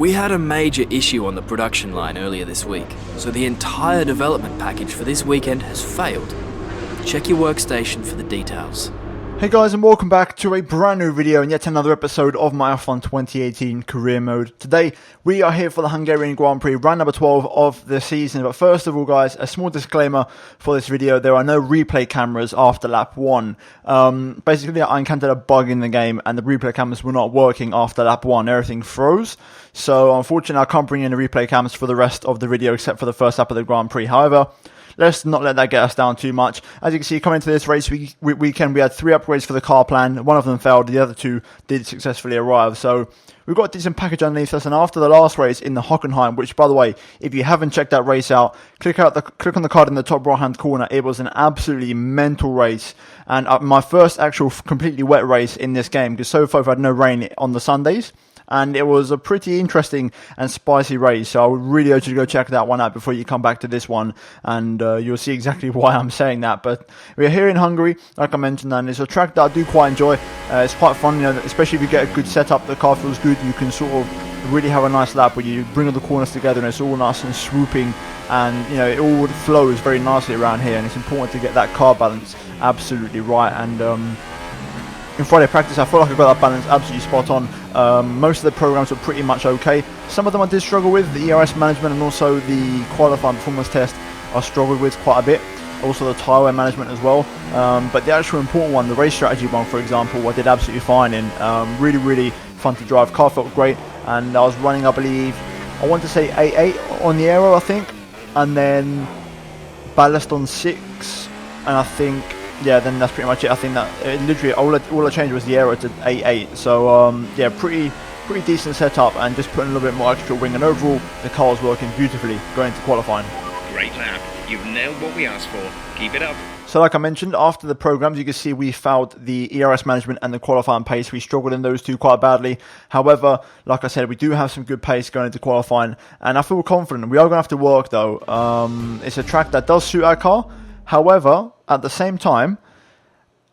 We had a major issue on the production line earlier this week, so the entire development package for this weekend has failed. Check your workstation for the details. Hey guys, and welcome back to a brand new video and yet another episode of my F1 2018 career mode. Today we are here for the Hungarian Grand Prix, round number 12 of the season. But first of all guys, a small disclaimer for this video: there are no replay cameras after lap 1. Basically I encountered a bug in the game and the replay cameras were not working after lap 1. Everything froze. So unfortunately I can't bring in the replay cameras for the rest of the video except for the first lap of the Grand Prix. However, let's not let that get us down too much. As you can see, coming into this race weekend, we had 3 upgrades for the car plan. One of them failed, the other 2 did successfully arrive. So we've got a decent package underneath us. And after the last race in the Hockenheim, which by the way, if you haven't checked that race out, click on the card in the top right hand corner. It was an absolutely mental race. And my first actual completely wet race in this game, because so far I've had no rain on the Sundays. And it was a pretty interesting and spicy race, so I would really urge you to go check that one out before you come back to this one, and you'll see exactly why I'm saying that. But we're here in Hungary, like I mentioned, and it's a track that I do quite enjoy. It's quite fun, you know, especially if you get a good setup, the car feels good, you can sort of really have a nice lap where you bring all the corners together and it's all nice and swooping, and you know, it all flows very nicely around here, and it's important to get that car balance absolutely right. And in Friday practice, I feel like I got that balance absolutely spot on. Most of the programs were pretty much okay. Some of them I did struggle with. The ERS management and also the qualifying performance test I struggled with quite a bit. Also the tyre wear management as well. But the actual important one, the race strategy one, for example, I did absolutely fine in. Really fun to drive. Car felt great, and I was running, I believe, I want to say 8.8 on the aero, I think, and then ballast on 6, and I think, yeah, then that's pretty much it. I think that literally all I changed was the aero to 8.8. So yeah, pretty decent setup, and just putting a little bit more extra wing, and overall the car was working beautifully going to qualifying. Great lap. You've nailed what we asked for. Keep it up. So like I mentioned, after the programs, you can see we failed the ERS management and the qualifying pace. We struggled in those two quite badly. However, like I said, we do have some good pace going into qualifying, and I feel confident. We are going to have to work though. It's a track that does suit our car. However, at the same time,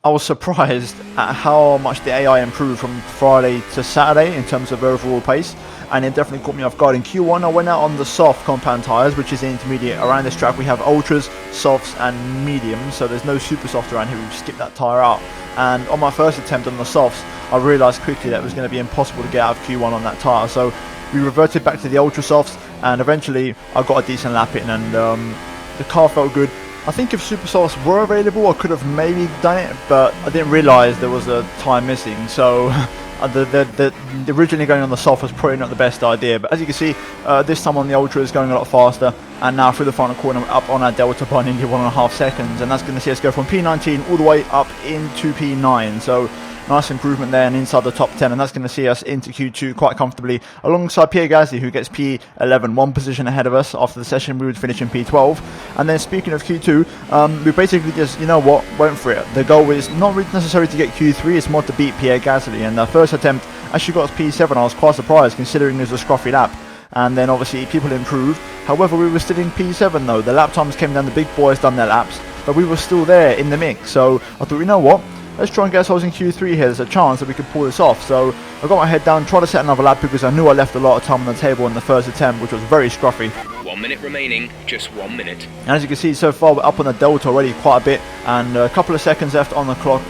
I was surprised at how much the AI improved from Friday to Saturday in terms of overall pace, and it definitely caught me off guard. In Q1, I went out on the soft compound tyres, which is the intermediate. Around this track we have ultras, softs and mediums, so there's no super soft around here. We've skipped that tyre out, and on my first attempt on the softs, I realised quickly that it was going to be impossible to get out of Q1 on that tyre, so we reverted back to the ultra softs, and eventually I got a decent lap in, and the car felt good. I think if super softs were available, I could have maybe done it, but I didn't realise there was a tyre missing, so the originally going on the soft was probably not the best idea. But as you can see, this time on the ultra is going a lot faster, and now through the final corner we're up on our delta by nearly 1.5 seconds, and that's going to see us go from P19 all the way up into P9, so nice improvement there and inside the top 10, and that's going to see us into Q2 quite comfortably alongside Pierre Gasly, who gets P11, 1 position ahead of us. After the session we would finish in P12. And then speaking of Q2, we basically just, you know what, went for it. The goal is not really necessarily to get Q3, it's more to beat Pierre Gasly, and the first attempt actually got us P7. I was quite surprised considering it was a scruffy lap, and then obviously people improved. However, we were still in P7 though. The lap times came down, the big boys done their laps, but we were still there in the mix. So I thought, you know what, let's try and get ourselves in Q3 here. There's a chance that we could pull this off. So I got my head down, tried to set another lap because I knew I left a lot of time on the table in the first attempt, which was very scruffy. 1 minute remaining, just 1 minute. And as you can see, so far we're up on the delta already quite a bit, and a couple of seconds left on the clock,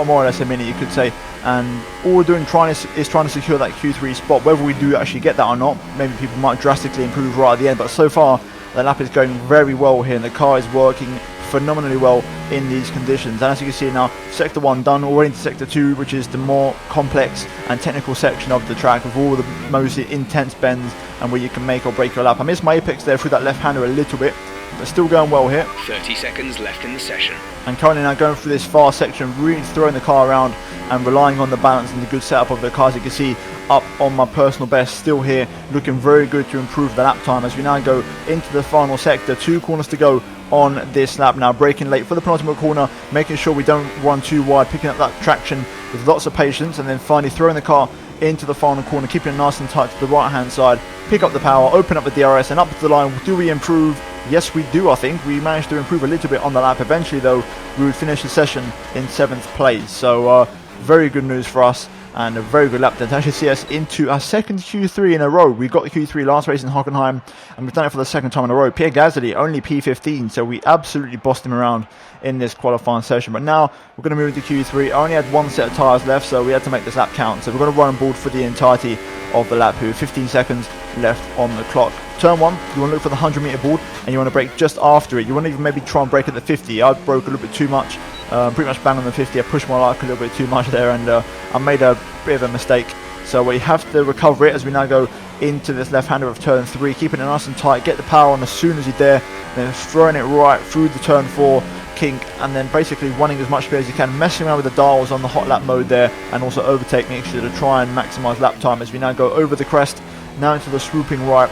more or less a minute you could say. And all we're doing is trying to secure that Q3 spot. Whether we do actually get that or not, maybe people might drastically improve right at the end, but so far the lap is going very well here, and the car is working phenomenally well in these conditions. And as you can see now, sector 1 done, already into sector 2, which is the more complex and technical section of the track with all the most intense bends and where you can make or break your lap. I missed my apex there through that left hander a little bit, but still going well here. 30 seconds left in the session. And currently now going through this fast section, really throwing the car around and relying on the balance and the good setup of the car. As you can see, up on my personal best, still here, looking very good to improve the lap time as we now go into the final sector. 2 corners to go on this lap now, braking late for the penultimate corner, making sure we don't run too wide, picking up that traction with lots of patience, and then finally throwing the car into the final corner, keeping it nice and tight to the right hand side, pick up the power, open up the DRS and up to the line. Do we improve? Yes, we do. I think we managed to improve a little bit on the lap. Eventually though, we would finish the session in 7th place, so very good news for us. and a very good lap there to actually see us into our second Q3 in a row. We got the Q3 last race in Hockenheim, and we've done it for the second time in a row. Pierre Gasly only P15, so we absolutely bossed him around in this qualifying session. But now we're going to move into Q3. I only had one set of tyres left, so we had to make this lap count. So we're going to run on board for the entirety of the lap here. 15 seconds left on the clock. Turn 1, you want to look for the 100-metre board, and you want to brake just after it. You want to even maybe try and brake at the 50. I broke a little bit too much, pretty much bang on the 50. I pushed my luck a little bit too much there, and I made a bit of a mistake. So we have to recover it as we now go into this left-hander of turn 3, keeping it nice and tight. Get the power on as soon as you dare, then throwing it right through the turn 4 kink, and then basically running as much speed as you can, messing around with the dials on the hot lap mode there, and also overtake mixture to try and maximise lap time as we now go over the crest, now into the swooping right.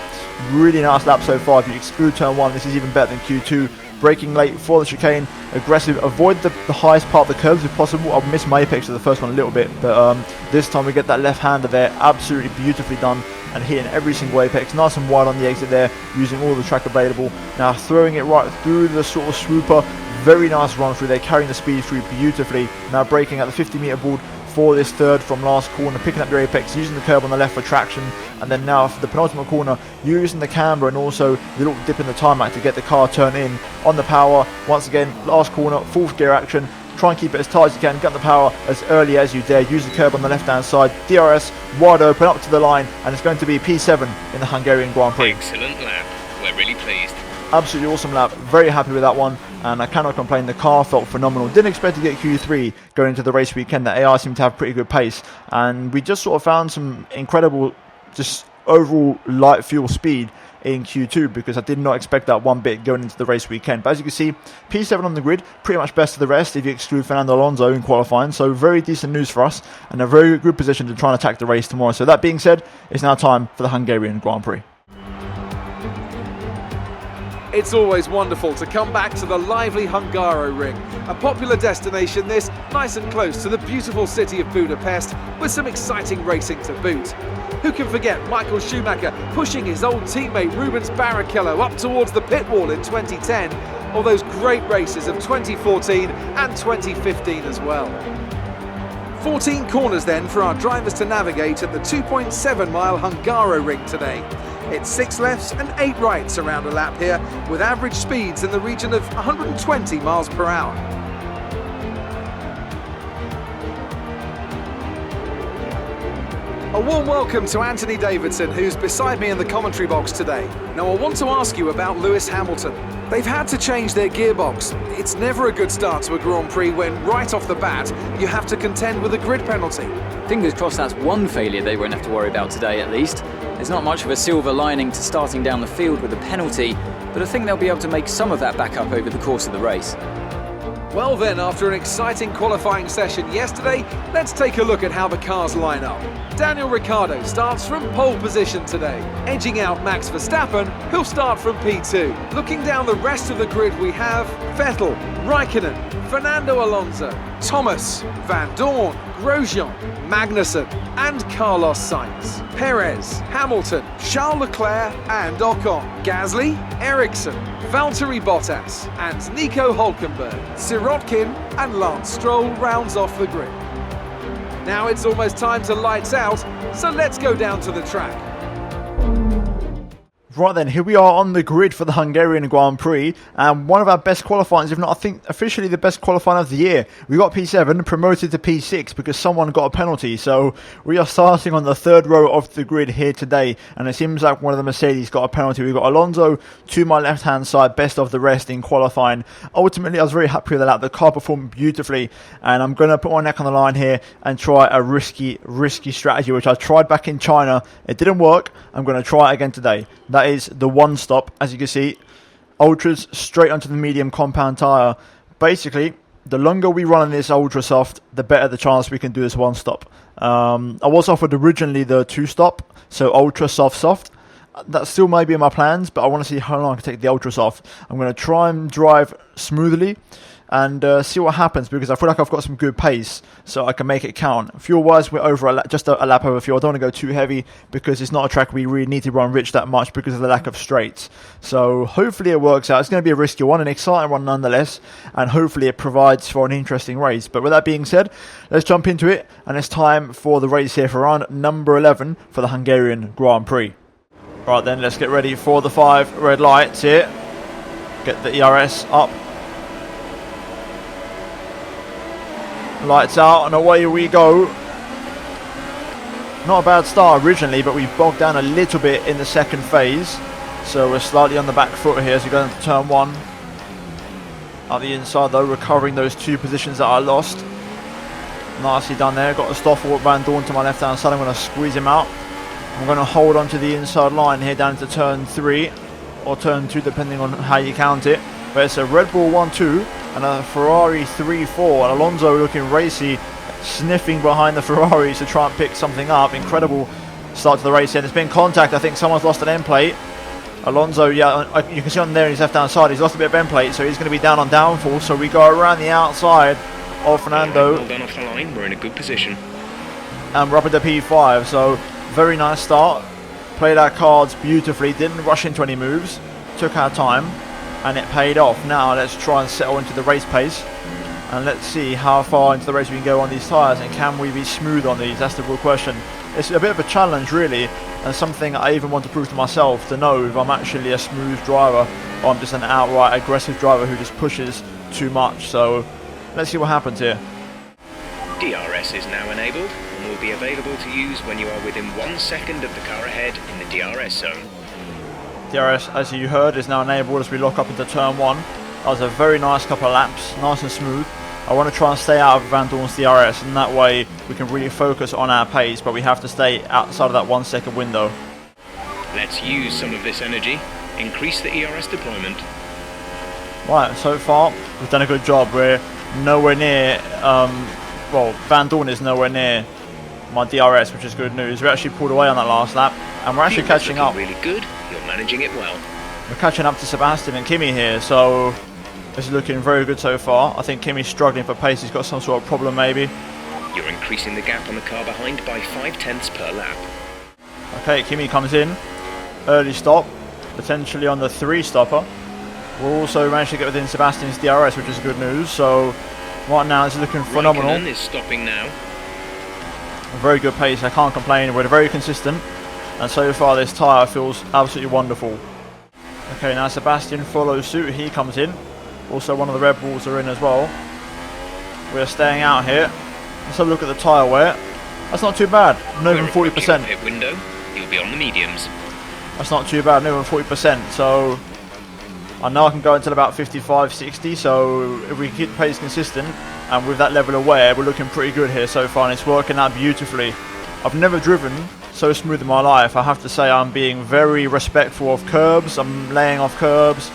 Really nice lap so far. If you exclude turn 1, this is even better than Q2. Braking late for the chicane, aggressive, avoid the highest part of the curves if possible. I've missed my apex of the first one a little bit, but this time we get that left-hander there, absolutely beautifully done, and hitting every single apex, nice and wide on the exit there, using all the track available. Now throwing it right through the sort of swooper, very nice run through there, carrying the speed through beautifully. Now braking at the 50-metre board for this third from last corner, picking up your apex, using the curb on the left for traction, and then now for the penultimate corner, using the camber and also the little dip in the tarmac to get the car turned in on the power. Once again, last corner, fourth gear action, try and keep it as tight as you can, get the power as early as you dare, use the curb on the left hand side, DRS wide open up to the line, and it's going to be P7 in the Hungarian Grand Prix. Excellent lap, we're really pleased. Absolutely awesome lap, very happy with that one, and I cannot complain. The car felt phenomenal. Didn't expect to get Q3 going into the race weekend. The AI seemed to have pretty good pace, and we just sort of found some incredible just overall light fuel speed in Q2, because I did not expect that one bit going into the race weekend. But as you can see, P7 on the grid, pretty much best of the rest if you exclude Fernando Alonso in qualifying, so very decent news for us, and a very good position to try and attack the race tomorrow. So that being said, it's now time for the Hungarian Grand Prix. It's always wonderful to come back to the lively Hungaroring. A popular destination this, nice and close to the beautiful city of Budapest, with some exciting racing to boot. Who can forget Michael Schumacher pushing his old teammate Rubens Barrichello up towards the pit wall in 2010, or those great races of 2014 and 2015 as well. 14 corners then for our drivers to navigate at the 2.7-mile Hungaroring today. It's 6 lefts and 8 rights around a lap here, with average speeds in the region of 120 miles per hour. A warm welcome to Anthony Davidson, who's beside me in the commentary box today. Now I want to ask you about Lewis Hamilton. They've had to change their gearbox. It's never a good start to a Grand Prix when, right off the bat, you have to contend with a grid penalty. Fingers crossed that's one failure they won't have to worry about today at least. There's not much of a silver lining to starting down the field with a penalty, but I think they'll be able to make some of that back up over the course of the race. Well then, after an exciting qualifying session yesterday, let's take a look at how the cars line up. Daniel Ricciardo starts from pole position today, edging out Max Verstappen, who'll start from P2. Looking down the rest of the grid, we have Vettel, Raikkonen, Fernando Alonso, Thomas, Van Dorn, Grosjean, Magnussen and Carlos Sainz, Perez, Hamilton, Charles Leclerc and Ocon, Gasly, Ericsson, Valtteri Bottas and Nico Hülkenberg, Sirotkin and Lance Stroll rounds off the grid. Now it's almost time to lights out, so let's go down to the track. Right then, here we are on the grid for the Hungarian Grand Prix, and one of our best qualifying, if not I think officially the best qualifying of the year. We got P7 promoted to P6 because someone got a penalty, so we are starting on the third row of the grid here today, and it seems like one of the Mercedes got a penalty. We've got Alonso to my left hand side, best of the rest in qualifying. Ultimately I was very happy with the lap. The car performed beautifully, and I'm going to put my neck on the line here and try a risky strategy which I tried back in China. It didn't work. I'm going to try it again today. That is the one stop, as you can see, ultras straight onto the medium compound tyre. Basically, the longer we run on this ultra soft, the better the chance we can do this one stop. I was offered originally the 2-stop, so ultra soft. That still may be in my plans, but I want to see how long I can take the ultra soft. I'm going to try and drive smoothly and see what happens, because I feel like I've got some good pace, so I can make it count. Fuel-wise, we're over just a lap over fuel. I don't want to go too heavy because it's not a track we really need to run rich that much because of the lack of straights. So hopefully it works out. It's going to be a risky one, an exciting one nonetheless, and hopefully it provides for an interesting race. But with that being said, let's jump into it, and it's time for the race here for round number 11 for the Hungarian Grand Prix. Right then, let's get ready for the 5 red lights here. Get the ERS up. Lights out and away we go. Not a bad start originally, but we bogged down a little bit in the second phase. So we're slightly on the back foot here as we go into turn 1. Out the inside though, recovering those 2 positions that I lost. Nicely done there. Got the Stoffel Van Dorn to my left hand side. I'm going to squeeze him out. I'm going to hold on to the inside line here down to turn 3 or turn 2 depending on how you count it. But it's a Red Bull 1-2 and a Ferrari 3-4, and Alonso looking racy, sniffing behind the Ferraris to try and pick something up. Incredible start to the race here. There's been contact. I think someone's lost an end plate. Alonso, yeah, you can see on there in his left hand side, he's lost a bit of end plate, so he's going to be down on downfall. So we go around the outside of Fernando. Well done off the line, we're in a good position. And we're up at the P5, so very nice start. Played our cards beautifully, didn't rush into any moves, took our time, and it paid off. Now let's try and settle into the race pace, and let's see how far into the race we can go on these tyres, and can we be smooth on these? That's the real question. It's a bit of a challenge really, and something I even want to prove to myself, to know if I'm actually a smooth driver or I'm just an outright aggressive driver who just pushes too much. So let's see what happens here. DRS is now enabled and will be available to use when you are within 1 second of the car ahead in the DRS zone. DRS, as you heard, is now enabled as we lock up into turn 1. That was a very nice couple of laps, nice and smooth. I want to try and stay out of Van Dorn's DRS, and that way we can really focus on our pace, but we have to stay outside of that 1 second window. Let's use some of this energy, increase the ERS deployment. Right, so far we've done a good job. We're nowhere near, well, Van Dorn is nowhere near my DRS, which is good news. We actually pulled away on that last lap, and we're actually catching up. Really good, you're managing it well. We're catching up to Sebastian and Kimi here, so it's looking very good so far. I think Kimi's struggling for pace. He's got some sort of problem maybe. You're increasing the gap on the car behind by 0.5 per lap. Okay, Kimi comes in. Early stop, potentially on the 3 stopper. We'll also manage to get within Sebastian's DRS, which is good news. So right now it's looking phenomenal. Raikkonen is stopping now. A very good pace, I can't complain. We're very consistent, and so far this tyre feels absolutely wonderful. Okay, now Sebastian follows suit. He comes in. Also one of the Red Bulls are in as well. We're staying out here. Let's have a look at the tyre wear. That's not too bad. Not even 40%. Pit window, you'll be on the mediums. That's not too bad. Not even 40%. So I know I can go until about 55, 60. So if we keep the pace consistent and with that level of wear, we're looking pretty good here so far, and it's working out beautifully. I've never driven so smooth in my life. I have to say I'm being very respectful of curbs. I'm laying off curbs.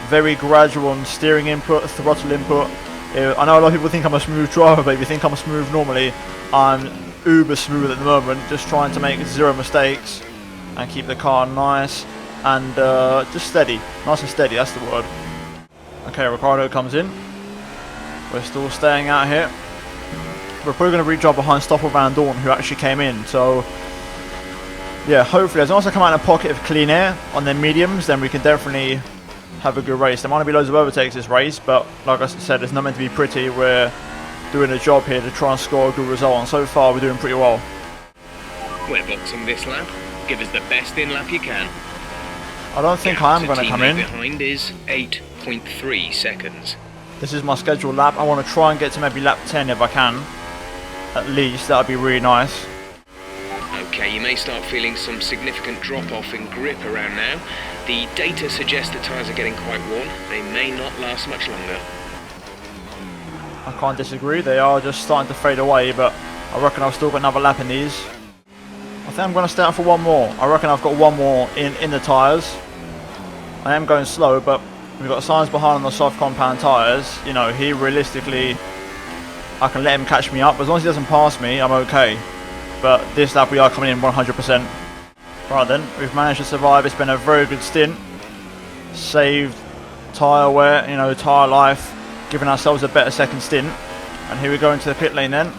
Very gradual on steering input, throttle input. I know a lot of people think I'm a smooth driver, but if you think I'm smooth normally, I'm uber smooth at the moment, just trying to make 0 mistakes and keep the car nice and just steady. Nice and steady, that's the word. Okay, Ricciardo comes in. We're still staying out here. We're probably going to re-drop behind Stoffel Van Dorn, who actually came in, so yeah, hopefully as long as I come out in a pocket of clean air on their mediums, then we can definitely have a good race. There might not be loads of overtakes this race, but like I said, it's not meant to be pretty. We're doing a job here to try and score a good result, and so far we're doing pretty well. We're boxing this lap. Give us the best in lap you can. I don't think I am going to come in. Behind is 8.3 seconds. This is my scheduled lap. I want to try and get to maybe lap 10 if I can. At least, that would be really nice. Okay, you may start feeling some significant drop-off in grip around now. The data suggests the tyres are getting quite worn. They may not last much longer. I can't disagree. They are just starting to fade away, but I reckon I've still got another lap in these. I think I'm going to stay out for one more. I reckon I've got one more in the tyres. I am going slow, but we've got signs behind on the soft compound tyres. You know, he realistically, I can let him catch me up. As long as he doesn't pass me, I'm okay. But this lap we are coming in 100%. Right then, we've managed to survive. It's been a very good stint. Saved tyre wear, you know, tyre life. giving ourselves a better second stint. And here we go into the pit lane then.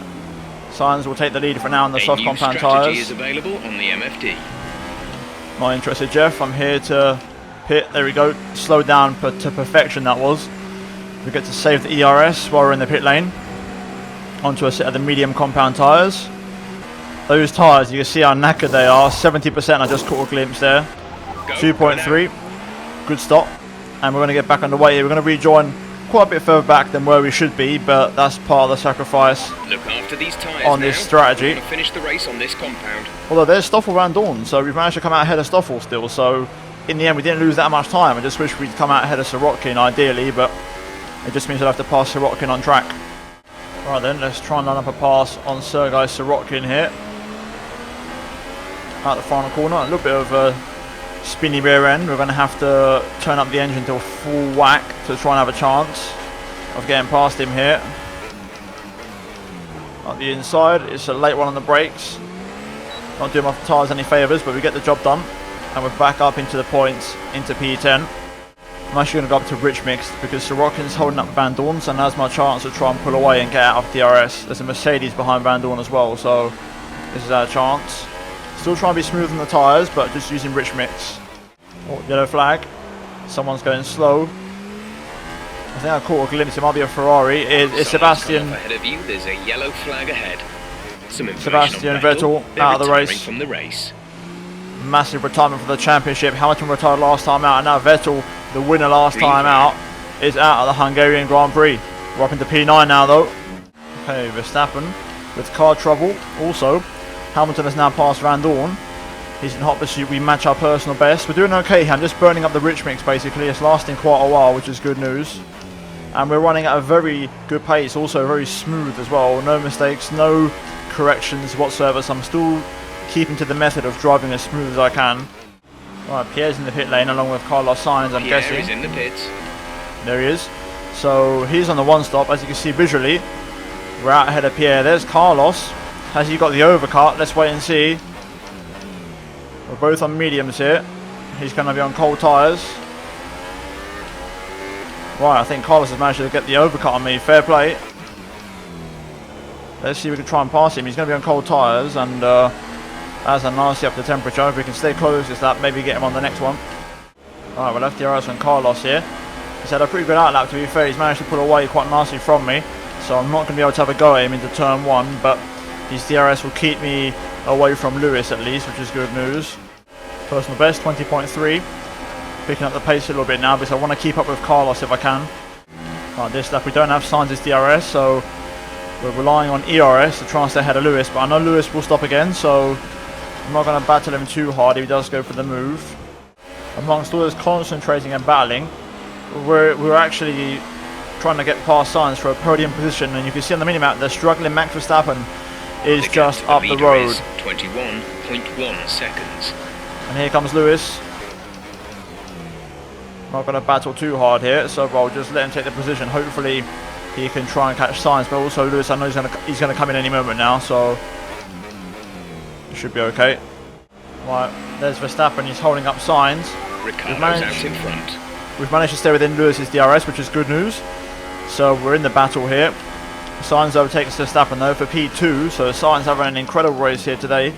Sainz will take the lead for now on the soft compound tyres. Is available on the MFD. Not interested, Jeff. I'm here to pit. There we go. Slow down to perfection, that was. We get to save the ERS while we're in the pit lane. Onto a set of the medium compound tyres. Those tyres, you can see how knackered they are. 70%, I just caught a glimpse there. 2.3. Good stop. And we're going to get back underway here. We're going to rejoin quite a bit further back than where we should be, but that's part of the sacrifice. Look after these tyres on this strategy. We're going to finish the race on this compound. Although there's Stoffel around Dawn, so we've managed to come out ahead of Stoffel still. So in the end, we didn't lose that much time. I just wish we'd come out ahead of Sirotkin ideally, but it just means I'll have to pass Sirotkin on track. Right then, let's try and line up a pass on Sergei Sirotkin here. Out the final corner, a little bit of a spinny rear end. We're going to have to turn up the engine to a full whack to try and have a chance of getting past him here. On the inside, it's a late one on the brakes. Not doing my tyres any favours, but we get the job done. And we're back up into the points, into P10. I'm actually going to go up to Rich Mixed because Sirotkin's holding up Van Dorn's and that's my chance to try and pull away and get out of DRS. There's a Mercedes behind Van Dorn as well, so this is our chance. Still trying to be smooth on the tyres, but just using Rich Mix. Oh, yellow flag. Someone's going slow. I think I caught a glimpse. It might be a Ferrari. It's Sebastian. Ahead of you, there's a yellow flag ahead. Sebastian Vettel out of the race. From the race. Massive retirement for the championship. Hamilton retired last time out, and now Vettel, the winner last time out, is out of the Hungarian Grand Prix. We're up into P9 now, though. Okay, Verstappen with car trouble. Also, Hamilton has now passed Van Dorn. He's in hot pursuit. We match our personal best. We're doing okay here. I'm just burning up the rich mix, basically. It's lasting quite a while, which is good news. And we're running at a very good pace, also very smooth as well. No mistakes, no corrections whatsoever. So I'm still keeping to the method of driving as smooth as I can. Right, Pierre's in the pit lane along with Carlos Sainz, I'm guessing. Pierre is in the pits. There he is. So he's on the one stop. As you can see visually, we're out ahead of Pierre. There's Carlos. Has he got the overcut? Let's wait and see. We're both on mediums here. He's going to be on cold tyres. Right, I think Carlos has managed to get the overcut on me. Fair play. Let's see if we can try and pass him. He's going to be on cold tyres, and as a nasty up the temperature, if we can stay close as that, maybe get him on the next one. Alright, we're left DRS on Carlos here. He's had a pretty good outlap, to be fair. He's managed to pull away quite nicely from me, so I'm not going to be able to have a go at him into turn 1, but his DRS will keep me away from Lewis at least, which is good news. Personal best, 20.3. Picking up the pace a little bit now because I want to keep up with Carlos if I can. Right, this lap we don't have Sainz's DRS, so we're relying on ERS to try and stay ahead of Lewis, but I know Lewis will stop again, so I'm not going to battle him too hard if he does go for the move. Amongst all this concentrating and battling, we're actually trying to get past Sainz for a podium position, and you can see on the minimap the struggling Max Verstappen is just up the road. 21.1 seconds. And here comes Lewis. Not going to battle too hard here, so I'll just let him take the position. Hopefully he can try and catch Sainz, but also Lewis, I know he's going to come in any moment now, so it should be okay. Right, there's Verstappen, he's holding up Sainz. Ricardo's out in front. We've managed to stay within Lewis's DRS, which is good news. So we're in the battle here. Sainz overtakes Verstappen though for P2, so Sainz having an incredible race here today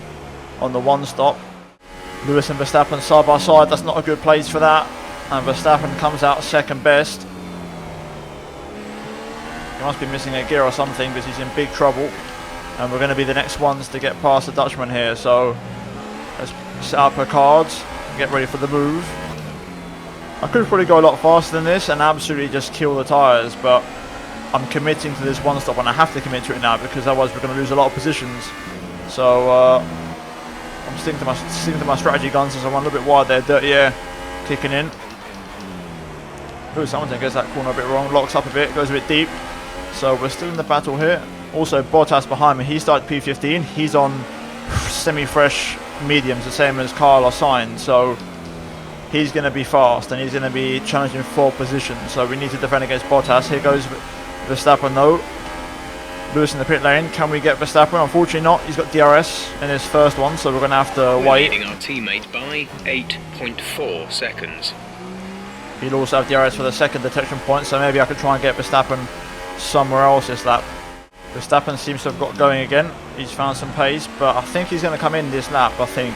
on the one stop. Lewis and Verstappen side by side, that's not a good place for that. And Verstappen comes out second best. He must be missing a gear or something because he's in big trouble. And we're going to be the next ones to get past the Dutchman here. So let's set up our cards and get ready for the move. I could probably go a lot faster than this and absolutely just kill the tyres, but I'm committing to this one stop and I have to commit to it now because otherwise we're going to lose a lot of positions. So I'm sticking to my strategy guns as I run a little bit wide there. Dirty air kicking in. Lewis Hamilton gets that corner a bit wrong, locks up a bit, goes a bit deep. So we're still in the battle here. Also Bottas behind me, he started P15, he's on semi-fresh mediums, the same as Carlos Sainz, so he's going to be fast and he's going to be challenging for position, so we need to defend against Bottas. Here goes Verstappen though. Lewis in the pit lane, can we get Verstappen? Unfortunately not, he's got DRS in his first one, so we're going to have to wait. Leading our teammate by 8.4 seconds. He'll also have DRS for the second detection point, so maybe I could try and get Verstappen somewhere else this lap. Verstappen seems to have got going again. He's found some pace, but I think he's going to come in this lap, I think.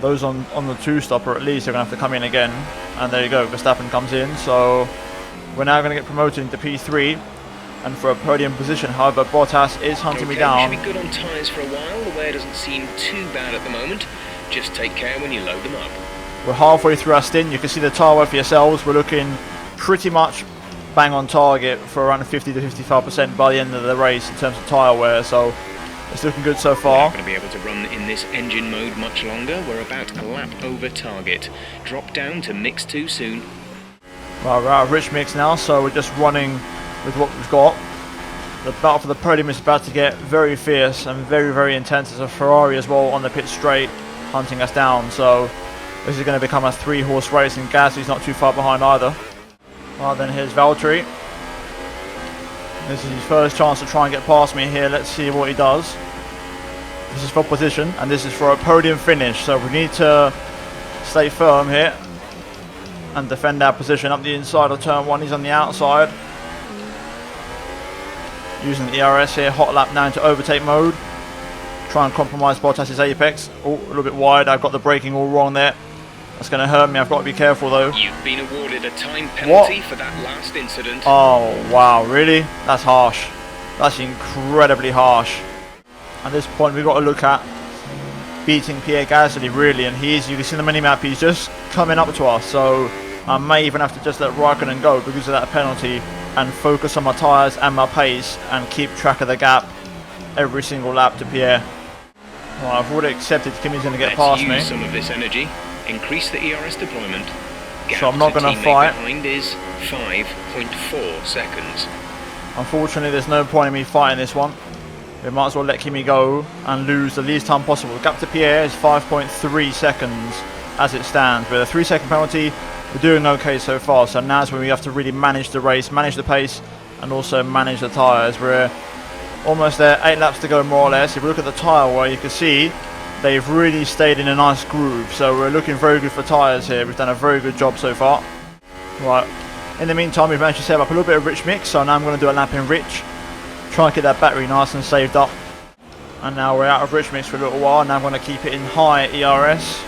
Those on the 2-stopper at least are going to have to come in again. And there you go, Verstappen comes in, so we're now going to get promoted into P3 and for a podium position. However, Bottas is hunting me down. Should be good on tyres for a while. The wear doesn't seem too bad at the moment. Just take care when you load them up. We're halfway through our stint. You can see the tyre wear for yourselves. We're looking pretty much bang on target for around 50 to 55% by the end of the race in terms of tyre wear, so it's looking good so far. We're not going to be able to run in this engine mode much longer. We're about a lap over target. Drop down to mix 2 soon. Right, we're out of rich mix now, so we're just running with what we've got. The battle for the podium is about to get very fierce and very, very intense. There's a Ferrari as well on the pit straight hunting us down, so this is going to become a 3-horse race, and Gasly's not too far behind either. Well, then here's Valtteri. This is his first chance to try and get past me here. Let's see what he does. This is for position, and this is for a podium finish, so we need to stay firm here and defend our position up the inside of turn 1. He's on the outside. Using the ERS here, hot lap now into overtake mode. Try and compromise Bottas's apex. Oh, a little bit wide. I've got the braking all wrong there. That's going to hurt me. I've got to be careful though. You've been awarded a time penalty for that last incident. Oh, wow. Really? That's harsh. That's incredibly harsh. At this point, we've got to look at beating Pierre Gasly, really. And you can see the minimap, he's just coming up to us. So I may even have to just let Raikkonen go because of that penalty and focus on my tyres and my pace and keep track of the gap every single lap to Pierre. Well, I've already accepted Kimi's going to get past me. Let's use some of this energy. Increase the ERS deployment. Gap so I'm not going to fight. Behind is 5.4 seconds. Unfortunately, there's no point in me fighting this one. We might as well let Kimi go and lose the least time possible. The gap to Pierre is 5.3 seconds as it stands. With a 3-second penalty, we're doing okay so far. So now's when we have to really manage the race, manage the pace, and also manage the tyres. We're almost there, 8 laps to go more or less. If we look at the tyre wear, you can see they've really stayed in a nice groove. So we're looking very good for tyres here. We've done a very good job so far. Right, in the meantime, we've managed to save up a little bit of rich mix. So now I'm going to do a lap in rich. Try and get that battery nice and saved up. And now we're out of rich mix for a little while. Now I'm going to keep it in high ERS.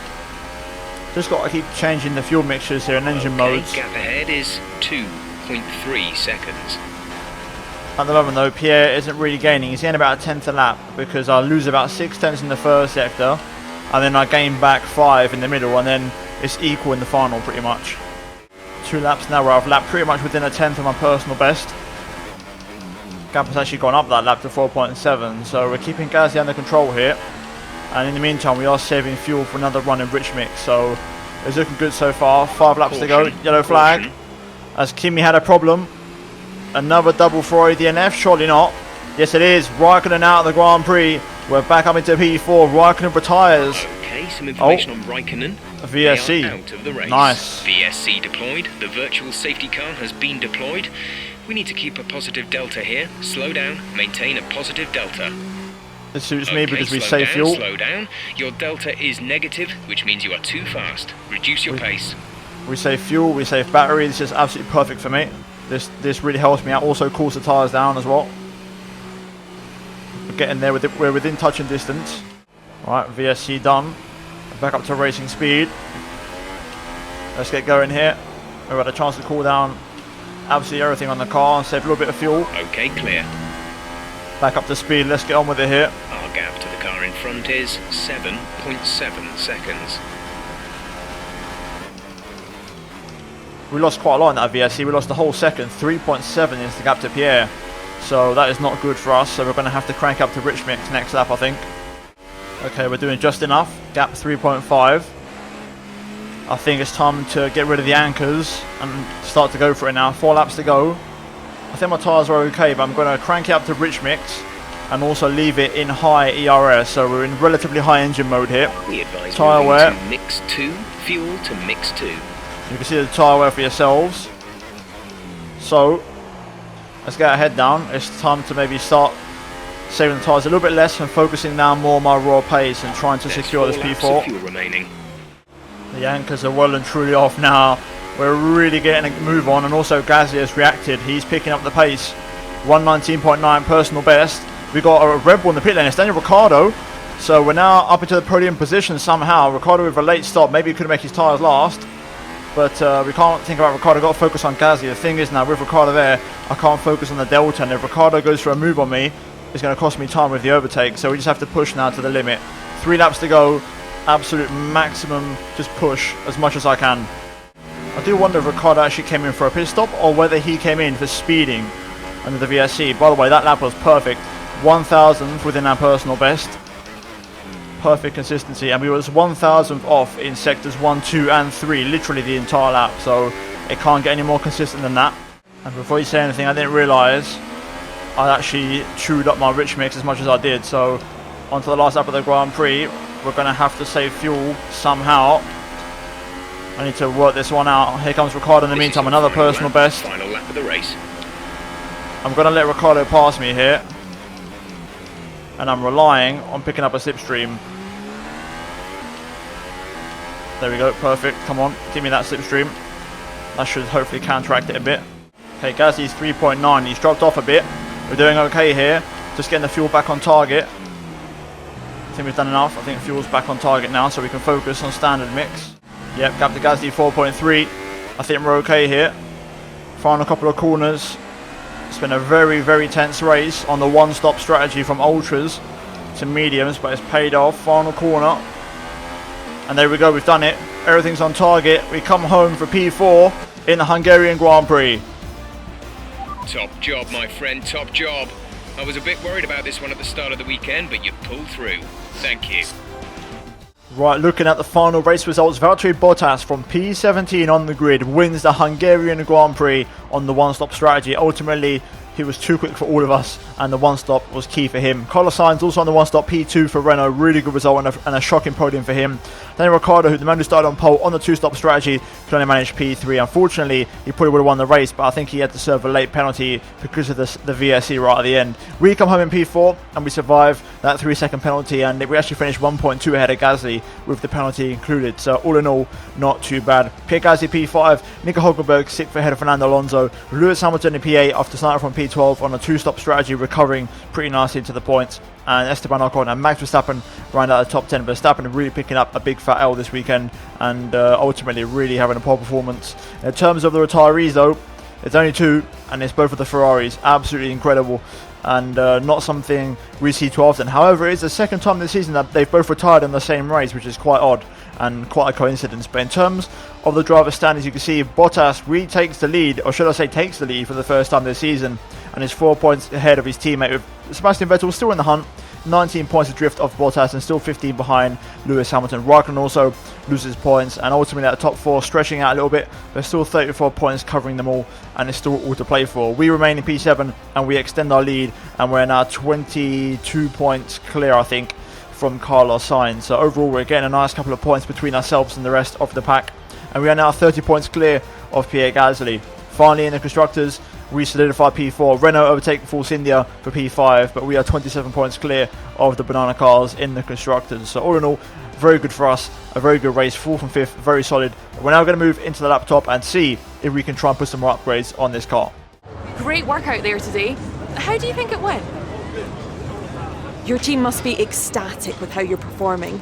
Just got to keep changing the fuel mixtures here and engine modes. Gap ahead is 2.3 seconds. At the moment though, Pierre isn't really gaining. He's getting about a tenth a lap because I lose about 6 tenths in the first sector and then I gain back 5 in the middle, and then it's equal in the final pretty much. 2 laps now where I've lapped pretty much within a tenth of my personal best. Gap has actually gone up that lap to 4.7, so we're keeping Gasly under control here. And in the meantime, we are saving fuel for another run in rich mix, so it's looking good so far. 5 laps to go, yellow flag. As Kimi had a problem. Another double Ferrari DNF, surely not. Yes it is, Raikkonen out of the Grand Prix. We're back up into P4, Raikkonen retires. Okay, some information on Raikkonen. VSC, They are out of the race. Nice. VSC deployed, the virtual safety car has been deployed. We need to keep a positive delta here. Slow down, maintain a positive delta. This suits me because we save fuel. Slow down. Your delta is negative, which means you are too fast. Reduce your pace. We save fuel, we save battery. This is absolutely perfect for me. This really helps me out. Also cools the tyres down as well. We're getting there. We're within touching distance. Right, VSC done. Back up to racing speed. Let's get going here. We've had a chance to cool down absolutely everything on the car and save a little bit of fuel. Okay, clear. Back up to speed. Let's get on with it here. Our gap to the car in front is 7.7 seconds. We lost quite a lot in that VSC. We lost the whole second. 3.7 is the gap to Pierre. So that is not good for us. So we're going to have to crank up to rich mix next lap, I think. Okay, we're doing just enough. Gap 3.5. I think it's time to get rid of the anchors and start to go for it now. 4 laps to go. I think my tyres are okay, but I'm going to crank it up to rich mix and also leave it in high ERS. So we're in relatively high engine mode here. We advise tyre wear to mix 2, fuel to mix 2. You can see the tyre wear for yourselves. So let's get our head down. It's time to maybe start saving the tyres a little bit less and focusing now more on my raw pace and trying to secure this P4. Fuel remaining. The anchors are well and truly off now. We're really getting a move on, and also Gasly has reacted. He's picking up the pace. 119.9 personal best. We got a Red Bull in the pit lane. It's Daniel Ricciardo. So we're now up into the podium position somehow. Ricciardo with a late stop. Maybe he could make his tyres last. But we can't think about Ricciardo. Got to focus on Gasly. The thing is now, with Ricciardo there, I can't focus on the Delta. And if Ricciardo goes for a move on me, it's going to cost me time with the overtake. So we just have to push now to the limit. 3 laps to go. Absolute maximum. Just push as much as I can. I do wonder if Ricciardo actually came in for a pit stop or whether he came in for speeding under the VSC. By the way, that lap was perfect. 1,000th within our personal best. Perfect consistency, and we was 1,000th off in sectors 1, 2 and 3, literally the entire lap, so it can't get any more consistent than that. And before you say anything, I didn't realise I actually chewed up my rich mix as much as I did. So onto the last lap of the Grand Prix, we're going to have to save fuel somehow. I need to work this one out. Here comes Ricciardo in the meantime, another personal best. Final lap of the race. I'm going to let Ricciardo pass me here, and I'm relying on picking up a slipstream. There we go, perfect. Come on, give me that slipstream. That should hopefully counteract it a bit. Okay, Gasly's 3.9. He's dropped off a bit. We're doing okay here. Just getting the fuel back on target. I think we've done enough. I think fuel's back on target now, so we can focus on standard mix. Yep, gap to Gasly 4.3. I think we're okay here. Final couple of corners. It's been a very, very tense race on the one-stop strategy from ultras to mediums, but it's paid off. Final corner. And there we go, we've done it. Everything's on target. We come home for P4 in the Hungarian Grand Prix. Top job, my friend, top job. I was a bit worried about this one at the start of the weekend, but you pulled through. Thank you. Right, looking at the final race results, Valtteri Bottas from P17 on the grid wins the Hungarian Grand Prix on the one-stop strategy. Ultimately, he was too quick for all of us, and the one-stop was key for him. Carlos Sainz also on the one-stop, P2 for Renault. Really good result and a shocking podium for him. Daniel Ricciardo, the man who started on pole on the two-stop strategy, could only manage P3. Unfortunately, he probably would have won the race, but I think he had to serve a late penalty because of the VSC right at the end. We come home in P4, and we survive that 3-second penalty, and we actually finished 1.2 ahead of Gasly with the penalty included. So all in all, not too bad. Pierre Gasly P5, Nico Hülkenberg 6th ahead of Fernando Alonso, Lewis Hamilton in P8 after starting from P12 on a two-stop strategy, recovering pretty nicely into the points. And Esteban Ocon and Max Verstappen round out the top 10. Verstappen really picking up a big fat L this weekend, and ultimately really having a poor performance. In terms of the retirees though, it's only 2, and it's both of the Ferraris. Absolutely incredible, and not something we see too often. However, it is the second time this season that they've both retired in the same race, which is quite odd and quite a coincidence. But in terms of the driver standings, you can see Bottas retakes the lead, or should I say takes the lead for the first time this season, and is 4 points ahead of his teammate, with Sebastian Vettel still in the hunt, 19 points adrift off Bottas and still 15 behind Lewis Hamilton. Raikkonen also loses points, and ultimately at the top 4 stretching out a little bit. There's still 34 points covering them all, and it's still all to play for. We remain in P7 and we extend our lead, and we're now 22 points clear, I think, from Carlos Sainz. So overall we're getting a nice couple of points between ourselves and the rest of the pack, and we are now 30 points clear of Pierre Gasly. Finally, in the Constructors, we solidify P4. Renault overtake Force India for P5, but we are 27 points clear of the banana cars in the Constructors. So all in all, very good for us. A very good race, 4th and 5th, very solid. We're now going to move into the laptop and see if we can try and put some more upgrades on this car. Great work out there today. How do you think it went? Your team must be ecstatic with how you're performing.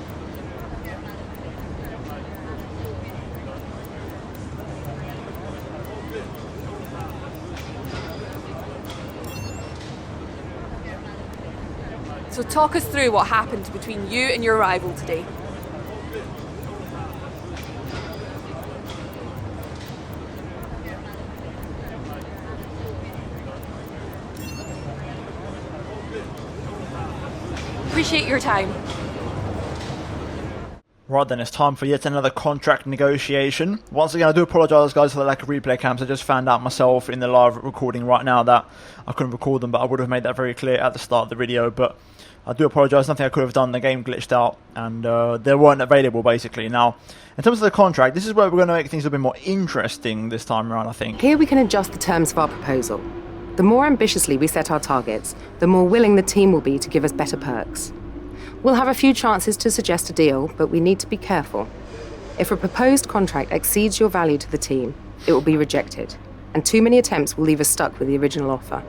So talk us through what happened between you and your rival today. Appreciate your time. Right then, it's time for yet another contract negotiation. Once again, I do apologise guys for the lack of replay cams. I just found out myself in the live recording right now that I couldn't record them, but I would have made that very clear at the start of the video. But I do apologise, nothing I could have done. The game glitched out and they weren't available basically. Now, in terms of the contract, this is where we're going to make things a bit more interesting this time around, I think. Here we can adjust the terms of our proposal. The more ambitiously we set our targets, the more willing the team will be to give us better perks. We'll have a few chances to suggest a deal, but we need to be careful. If a proposed contract exceeds your value to the team, it will be rejected, and too many attempts will leave us stuck with the original offer.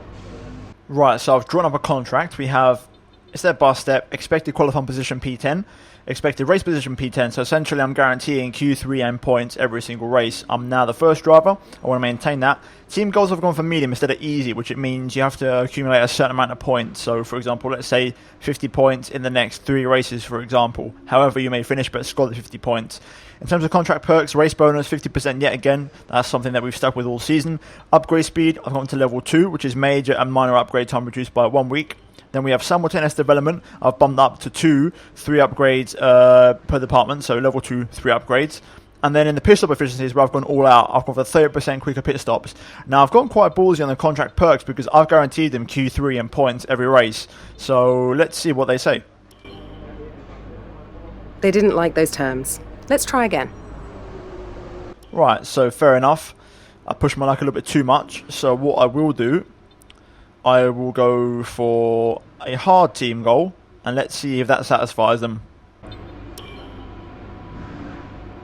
Right, so I've drawn up a contract. We have step by step expected qualifying position P10, expected race position P10. So essentially I'm guaranteeing Q3 end points every single race. I'm now the first driver. I want to maintain that. Team goals have gone for medium instead of easy, which it means you have to accumulate a certain amount of points. So for example, let's say 50 points in the next 3 races, for example. However you may finish, but score the 50 points. In terms of contract perks, race bonus 50% yet again. That's something that we've stuck with all season. Upgrade speed, I've gone to level 2, which is major and minor upgrade time reduced by 1 week. Then we have simultaneous development. I've bumped up to 3 upgrades per department, so level 2, 3 upgrades. And then in the pit stop efficiencies, where I've gone all out, I've gone for 30% quicker pit stops. Now, I've gone quite ballsy on the contract perks because I've guaranteed them Q3 and points every race. So let's see what they say. They didn't like those terms. Let's try again. Right, so fair enough. I pushed my luck a little bit too much. So what I will do, I will go for a hard team goal, and let's see if that satisfies them.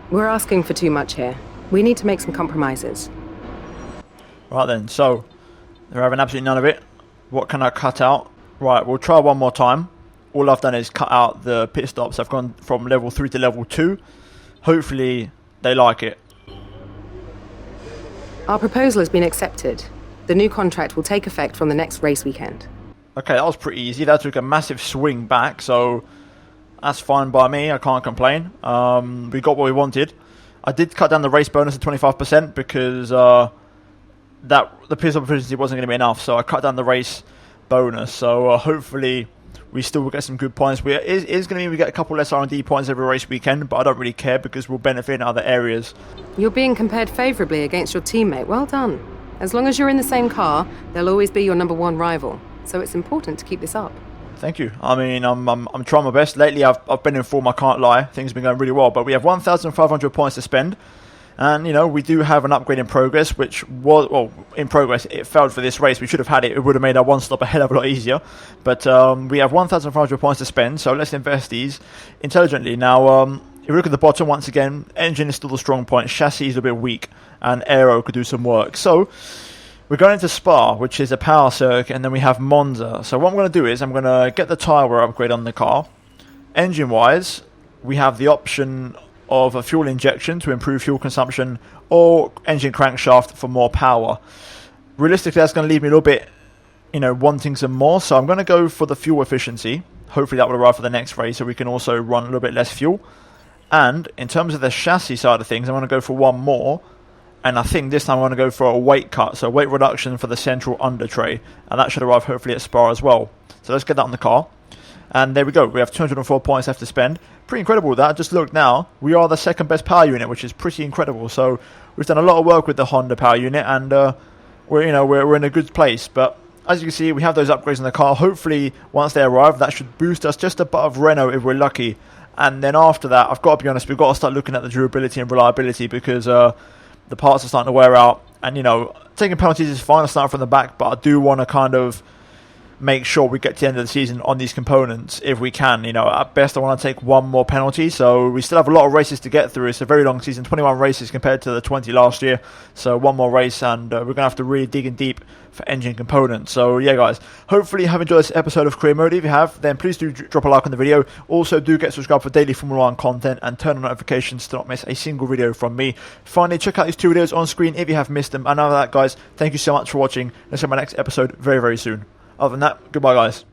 We're asking for too much here. We need to make some compromises. Right then, so they're having absolutely none of it. What can I cut out? Right, we'll try one more time. All I've done is cut out the pit stops. I've gone from level 3 to level 2. Hopefully they like it. Our proposal has been accepted. The new contract will take effect from the next race weekend. Okay, that was pretty easy. That took a massive swing back, so that's fine by me. I can't complain. We got what we wanted. I did cut down the race bonus to 25% because the pit stop efficiency wasn't going to be enough, so I cut down the race bonus. So hopefully we still will get some good points. It is going to mean we get a couple less R&D points every race weekend, but I don't really care because we'll benefit in other areas. You're being compared favourably against your teammate. Well done. As long as you're in the same car, they'll always be your number 1 rival. So it's important to keep this up. Thank you. I mean, I'm trying my best. Lately, I've been in form, I can't lie. Things have been going really well. But we have 1,500 points to spend. And, you know, we do have an upgrade in progress, which was, well, in progress. It failed for this race. We should have had it. It would have made our one stop a hell of a lot easier. But we have 1,500 points to spend, so let's invest these intelligently. Now, if we look at the bottom, once again, engine is still the strong point. Chassis is a bit weak, and aero could do some work. So we're going into Spa, which is a power circuit, and then we have Monza. So what I'm going to do is I'm going to get the tyre wear upgrade on the car. Engine-wise, we have the option of a fuel injection to improve fuel consumption, or engine crankshaft for more power. Realistically, that's going to leave me a little bit, you know, wanting some more. So I'm going to go for the fuel efficiency. Hopefully that will arrive for the next race, so we can also run a little bit less fuel. And in terms of the chassis side of things, I'm going to go for one more. And I think this time I'm going to go for a weight cut, so weight reduction for the central under tray. And that should arrive hopefully at Spa as well. So let's get that on the car. And there we go. We have 204 points left to spend. Pretty incredible that. Just look now. We are the second best power unit, which is pretty incredible. So we've done a lot of work with the Honda power unit, and we're in a good place. But as you can see, we have those upgrades in the car. Hopefully, once they arrive, that should boost us just above Renault if we're lucky. And then after that, I've got to be honest, we've got to start looking at the durability and reliability because the parts are starting to wear out. And, you know, taking penalties is fine. I start from the back, but I do want to kind of make sure we get to the end of the season on these components if we can. You know, at best I want to take one more penalty, so we still have a lot of races to get through. It's a very long season, 21 races compared to the 20 last year, so one more race, and we're going to have to really dig in deep for engine components. So yeah guys, hopefully you have enjoyed this episode of Career Mode. If you have, then please do drop a like on the video. Also do get subscribed for daily Formula 1 content and turn on notifications to not miss a single video from me. Finally, check out these 2 videos on screen if you have missed them. And other than that guys, thank you so much for watching. Let's see my next episode very, very soon. Other than that, goodbye guys.